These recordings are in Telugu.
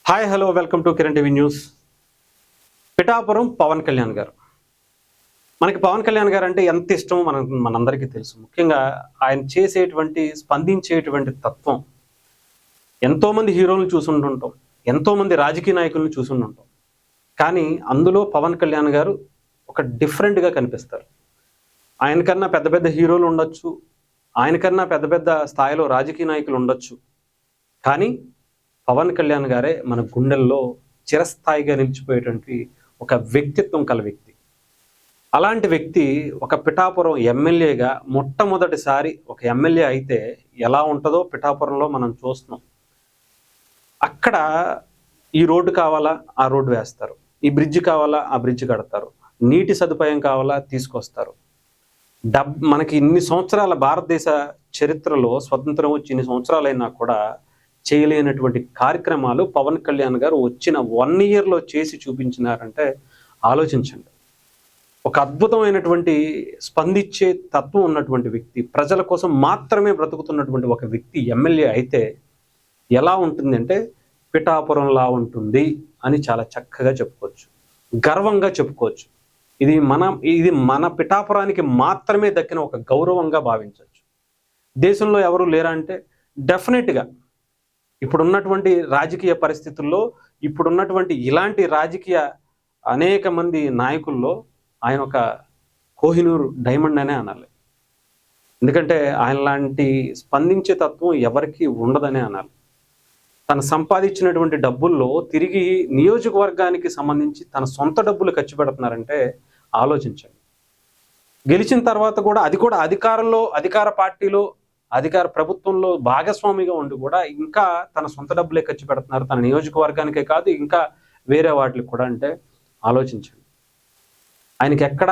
Hi hello welcome to Kiran TV news. Pithapuram Pawan Kalyan garu. మనకి పవన్ కళ్యాణ్ గారు అంటే ఎంత ఇష్టమో మనందరికీ తెలుసు. ముఖ్యంగా ఆయన చేసేటువంటి స్పందించేటువంటి తత్వం. ఎంతోమంది హీరోలను చూసుంటుంటాం, ఎంతోమంది రాజకీయ నాయకులను చూసుంటుంటాం. కానీ అందులో పవన్ కళ్యాణ్ గారు ఒక డిఫరెంట్గా కనిపిస్తారు. ఆయనకన్నా పెద్ద పెద్ద హీరోలు ఉండొచ్చు, ఆయనకన్నా పెద్ద పెద్ద స్థాయిలో రాజకీయ నాయకులు ఉండొచ్చు. కానీ పవన్ కళ్యాణ్ గారే మన గుండెల్లో చిరస్థాయిగా నిలిచిపోయేటువంటి ఒక వ్యక్తిత్వం కల వ్యక్తి. అలాంటి వ్యక్తి ఒక పిఠాపురం ఎమ్మెల్యేగా మొట్టమొదటిసారి ఒక ఎమ్మెల్యే అయితే ఎలా ఉంటుందో పిఠాపురంలో మనం చూస్తున్నాం. అక్కడ ఈ రోడ్డు కావాలా, ఆ రోడ్డు వేస్తారు. ఈ బ్రిడ్జ్ కావాలా, ఆ బ్రిడ్జ్ కడతారు. నీటి సదుపాయం కావాలా, తీసుకొస్తారు. మనకి ఇన్ని సంవత్సరాల భారతదేశ చరిత్రలో స్వతంత్రం వచ్చి ఇన్ని సంవత్సరాలైనా కూడా చేయలేనటువంటి కార్యక్రమాలు పవన్ కళ్యాణ్ గారు వచ్చిన 1 ఇయర్లో చేసి చూపించినారంటే ఆలోచించండి. ఒక అద్భుతమైనటువంటి స్పందించే తత్వం ఉన్నటువంటి వ్యక్తి, ప్రజల కోసం మాత్రమే బ్రతుకుతున్నటువంటి ఒక వ్యక్తి ఎమ్మెల్యే అయితే ఎలా ఉంటుందంటే పిఠాపురంలా ఉంటుంది అని చాలా చక్కగా చెప్పుకోవచ్చు, గర్వంగా చెప్పుకోవచ్చు. ఇది మన పిఠాపురానికి మాత్రమే దక్కిన ఒక గౌరవంగా భావించవచ్చు. దేశంలో ఎవరు లేరా అంటే డెఫినెట్గా ఇప్పుడున్నటువంటి రాజకీయ పరిస్థితుల్లో, ఇప్పుడున్నటువంటి ఇలాంటి రాజకీయ అనేక మంది నాయకుల్లో ఆయన ఒక కోహినూర్ డైమండ్ అనే అనాలి. ఎందుకంటే ఆయన లాంటి స్పందించే తత్వం ఎవరికి ఉండదనే అనాలి. తను సంపాదించినటువంటి డబ్బుల్లో తిరిగి నియోజకవర్గానికి సంబంధించి తన సొంత డబ్బులు ఖర్చు పెడుతున్నారంటే ఆలోచించండి. గెలిచిన తర్వాత కూడా అది కూడా అధికార పార్టీలో, అధికార ప్రభుత్వంలో భాగస్వామిగా ఉండి కూడా ఇంకా తన సొంత డబ్బులే ఖర్చు పెడుతున్నారు, తన నియోజకవర్గానికే కాదు ఇంకా వేరే వాటికి కూడా. అంటే ఆలోచించండి. ఆయనకి ఎక్కడ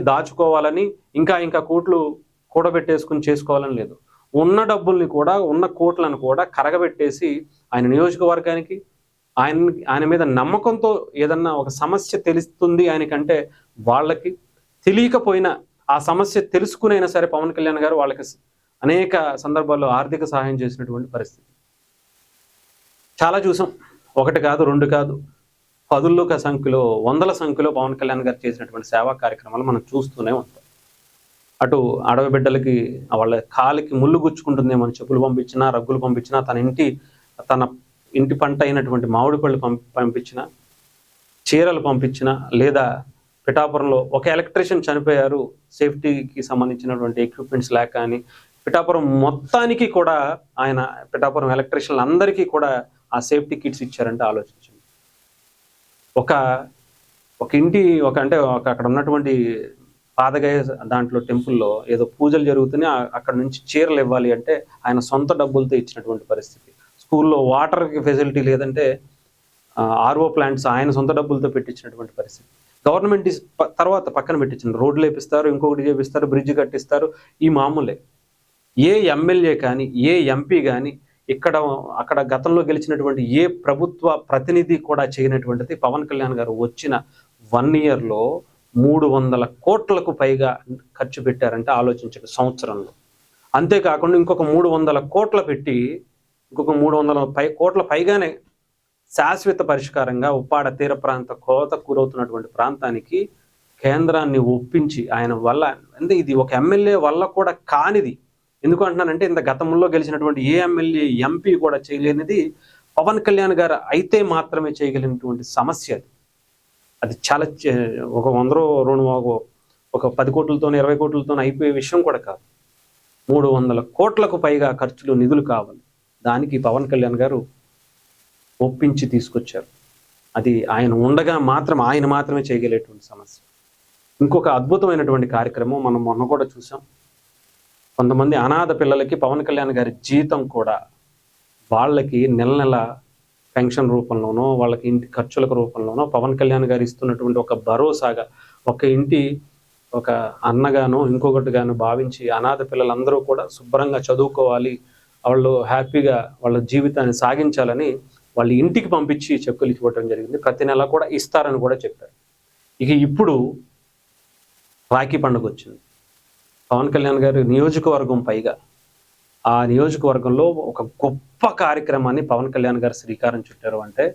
దాచుకోవాలని ఇంకా కోట్లు కూడబెట్టేసుకుని చేసుకోవాలని లేదు. ఉన్న డబ్బుల్ని కూడా, ఉన్న కోట్లను కూడా కరగబెట్టేసి ఆయన నియోజకవర్గానికి, ఆయన మీద నమ్మకంతో ఏదన్నా ఒక సమస్య తెలుస్తుంది ఆయనకంటే వాళ్ళకి తెలియకపోయినా ఆ సమస్య తెలుసుకునైనా సరే పవన్ కళ్యాణ్ గారు వాళ్ళకి అనేక సందర్భాల్లో ఆర్థిక సహాయం చేసినటువంటి పరిస్థితి చాలా చూసాం. 1 కాదు, 2 కాదు, 10ల సంఖ్యలో, 100ల సంఖ్యలో పవన్ కళ్యాణ్ గారు చేసినటువంటి సేవా కార్యక్రమాలు మనం చూస్తూనే ఉంటాం. అటు అడవి బిడ్డలకి వాళ్ళ కాలికి ముళ్ళు గుచ్చుకుంటుందేమో చెప్పులు పంపించినా, రగ్గులు పంపించినా, తన ఇంటి పంట అయినటువంటి మామిడి పళ్ళు పంపించినా, చీరలు పంపించినా, లేదా పిఠాపురంలో ఒక ఎలక్ట్రీషియన్ చనిపోయారు, సేఫ్టీకి సంబంధించినటువంటి ఎక్విప్మెంట్స్ లేక అని పిఠాపురం మొత్తానికి కూడా ఆయన పిఠాపురం ఎలక్ట్రీషియన్లు అందరికీ కూడా ఆ సేఫ్టీ కిట్స్ ఇచ్చారంటే ఆలోచించండి. అక్కడ ఉన్నటువంటి పాదగయ దాంట్లో టెంపుల్లో ఏదో పూజలు జరుగుతున్నాయి, అక్కడ నుంచి చీరలు ఇవ్వాలి అంటే ఆయన సొంత డబ్బులతో ఇచ్చినటువంటి పరిస్థితి. స్కూల్లో వాటర్కి ఫెసిలిటీ లేదంటే ఆర్ఓ ప్లాంట్స్ ఆయన సొంత డబ్బులతో పెట్టించినటువంటి పరిస్థితి. గవర్నమెంట్ తర్వాత పక్కన పెట్టించిన రోడ్లు వేపిస్తారు, ఇంకొకటి చేపిస్తారు, బ్రిడ్జ్ కట్టిస్తారు. ఈ మామూలే. ఏ ఎమ్మెల్యే కానీ, ఏ ఎంపీ కానీ, అక్కడ గతంలో గెలిచినటువంటి ఏ ప్రభుత్వ ప్రతినిధి కూడా చేయనటువంటిది పవన్ కళ్యాణ్ గారు వచ్చిన 1 ఇయర్లో 300 కోట్లకు పైగా ఖర్చు పెట్టారంటే ఆలోచించండి సంవత్సరంలో. అంతేకాకుండా ఇంకొక 300 కోట్లు పెట్టి ఇంకొక 300 కోట్ల పైగానే శాశ్వత పరిష్కారంగా ఉప్పాడ తీర ప్రాంత కోతకు గురవుతున్నటువంటి ప్రాంతానికి కేంద్రాన్ని ఒప్పించి ఆయన వల్ల, అంటే ఇది ఒక ఎమ్మెల్యే వల్ల కూడా కానిది. ఎందుకు అంటున్నానంటే ఇంత గతంలో గెలిచినటువంటి ఏ ఎమ్మెల్యే, ఎంపీ కూడా చేయలేనిది పవన్ కళ్యాణ్ గారు అయితే మాత్రమే చేయగలిగినటువంటి సమస్య. అది చాలా ఒక 100 ఒక 10 కోట్లతోనో 20 కోట్లతోనో అయిపోయే విషయం కూడా కాదు. 300 కోట్లకు పైగా ఖర్చులు, నిధులు కావాలి. దానికి పవన్ కళ్యాణ్ గారు ఒప్పించి తీసుకొచ్చారు. అది ఆయన ఉండగా ఆయన మాత్రమే చేయగలిగేటువంటి సమస్య. ఇంకొక అద్భుతమైనటువంటి కార్యక్రమం మనం మొన్న కూడా చూసాం. కొంతమంది అనాథ పిల్లలకి పవన్ కళ్యాణ్ గారి జీతం కూడా వాళ్ళకి నెల పెన్షన్ రూపంలోనో, వాళ్ళకి ఇంటి ఖర్చుల రూపంలోనో పవన్ కళ్యాణ్ గారు ఇస్తున్నటువంటి ఒక భరోసాగా, ఒక అన్నగానో ఇంకొకటిగానో భావించి అనాథ పిల్లలందరూ కూడా శుభ్రంగా చదువుకోవాలి, వాళ్ళు హ్యాపీగా వాళ్ళ జీవితాన్ని సాగించాలని వాళ్ళ ఇంటికి పంపించి చెక్కులు ఇవ్వడం జరిగింది. ప్రతి నెల కూడా ఇస్తారని కూడా చెప్పారు. ఇప్పుడు రాఖీ పండుగ వచ్చింది. పవన్ కళ్యాణ్ గారు నియోజకవర్గం పైగా ఆ నియోజకవర్గంలో ఒక గొప్ప కార్యక్రమాన్ని పవన్ కళ్యాణ్ గారు శ్రీకారం చుట్టారు అంటే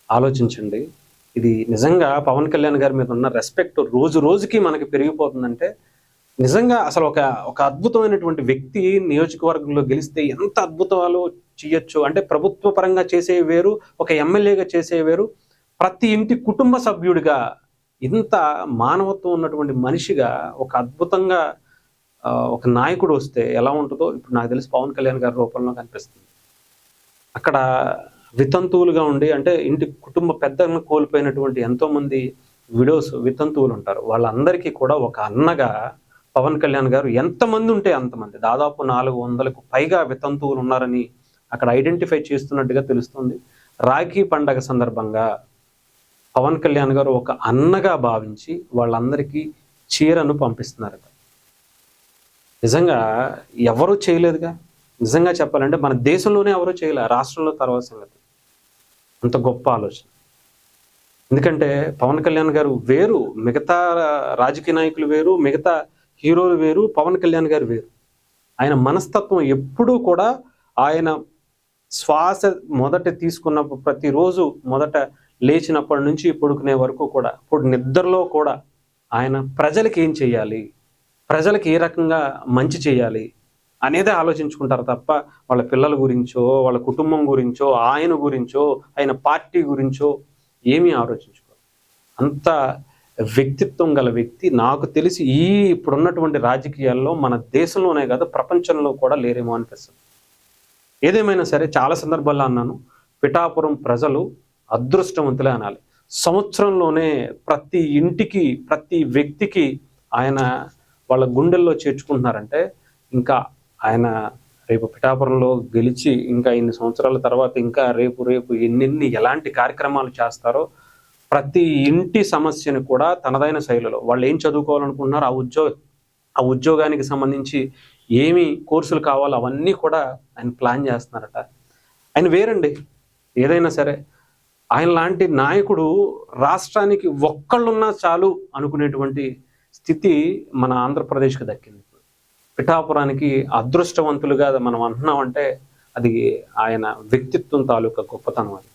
ఆలోచించండి. ఇది నిజంగా పవన్ కళ్యాణ్ గారి మీద ఉన్న రెస్పెక్ట్ రోజు రోజుకి మనకి పెరిగిపోతుందంటే నిజంగా అసలు ఒక ఒక అద్భుతమైనటువంటి వ్యక్తి నియోజకవర్గంలో గెలిస్తే ఎంత అద్భుతాలు చేయొచ్చు అంటే ప్రభుత్వ పరంగా చేసేవి వేరు, ఒక ఎమ్మెల్యేగా చేసేవి వేరు, ప్రతి ఇంటి కుటుంబ సభ్యుడిగా ఇంత మానవత్వం ఉన్నటువంటి మనిషిగా ఒక అద్భుతంగా ఒక నాయకుడు వస్తే ఎలా ఉంటుందో ఇప్పుడు నాకు తెలిసి పవన్ కళ్యాణ్ గారి రూపంలో కనిపిస్తుంది. అక్కడ వితంతువులుగా ఉండి అంటే ఇంటి కుటుంబ పెద్దలను కోల్పోయినటువంటి ఎంతోమంది వితంతువులు ఉంటారు. వాళ్ళందరికీ కూడా ఒక అన్నగా పవన్ కళ్యాణ్ గారు ఎంతమంది ఉంటే అంతమంది, దాదాపు 400కు పైగా వితంతువులు ఉన్నారని అక్కడ ఐడెంటిఫై చేస్తున్నట్టుగా తెలుస్తుంది. రాఖీ పండగ సందర్భంగా పవన్ కళ్యాణ్ గారు ఒక అన్నగా భావించి వాళ్ళందరికీ చీరను పంపిస్తున్నారట. నిజంగా ఎవరూ చేయలేదుగా. నిజంగా చెప్పాలంటే మన దేశంలోనే ఎవరూ చేయలే, రాష్ట్రంలో తర్వాత సంగతి. అంత గొప్ప ఆలోచన. ఎందుకంటే పవన్ కళ్యాణ్ గారు వేరు, మిగతా రాజకీయ నాయకులు వేరు, మిగతా హీరోలు వేరు, పవన్ కళ్యాణ్ గారు వేరు. ఆయన మనస్తత్వం ఎప్పుడూ కూడా ఆయన శ్వాస మొదట తీసుకున్నప్పుడు ప్రతిరోజు మొదట లేచినప్పటి నుంచి పడుకునే వరకు కూడా, ఇప్పుడు నిద్రలో కూడా ఆయన ప్రజలకి ఏం చేయాలి, ప్రజలకి ఏ రకంగా మంచి చేయాలి అనేదే ఆలోచించుకుంటారు తప్ప వాళ్ళ పిల్లల గురించో, వాళ్ళ కుటుంబం గురించో, ఆయన గురించో, ఆయన పార్టీ గురించో ఏమీ ఆలోచించుకోరు. అంత వ్యక్తిత్వం గల వ్యక్తి నాకు తెలిసి ఇప్పుడున్నటువంటి రాజకీయాల్లో మన దేశంలోనే కాదు ప్రపంచంలో కూడా లేరేమో అనిపిస్తుంది. ఏదేమైనా సరే చాలా సందర్భాల్లో అన్నాను, పిఠాపురం ప్రజలు అదృష్టవంతులే అనాలి. సంవత్సరంలోనే ప్రతి ఇంటికి ప్రతి వ్యక్తికి ఆయన వాళ్ళ గుండెల్లో చేర్చుకుంటున్నారంటే ఇంకా ఆయన రేపు పిఠాపురంలో గెలిచి ఇంకా ఇన్ని సంవత్సరాల తర్వాత ఇంకా రేపు ఎలాంటి కార్యక్రమాలు చేస్తారో ప్రతి ఇంటి సమస్యను కూడా తనదైన శైలిలో వాళ్ళు ఏం చదువుకోవాలనుకుంటున్నారో ఆ ఉద్యోగానికి సంబంధించి ఏమి కోర్సులు కావాలో అవన్నీ కూడా ఆయన ప్లాన్ చేస్తున్నారట. ఆయన వేరండి. ఏదైనా సరే ఆయన లాంటి నాయకుడు రాష్ట్రానికి ఒక్కళ్ళున్నా చాలు అనుకునేటువంటి స్థితి మన ఆంధ్రప్రదేశ్కి దక్కింది. పిఠాపురానికి అదృష్టవంతులుగా మనం అంటున్నామంటే అది ఆయన వ్యక్తిత్వం తాలూకా గొప్పతనం అది.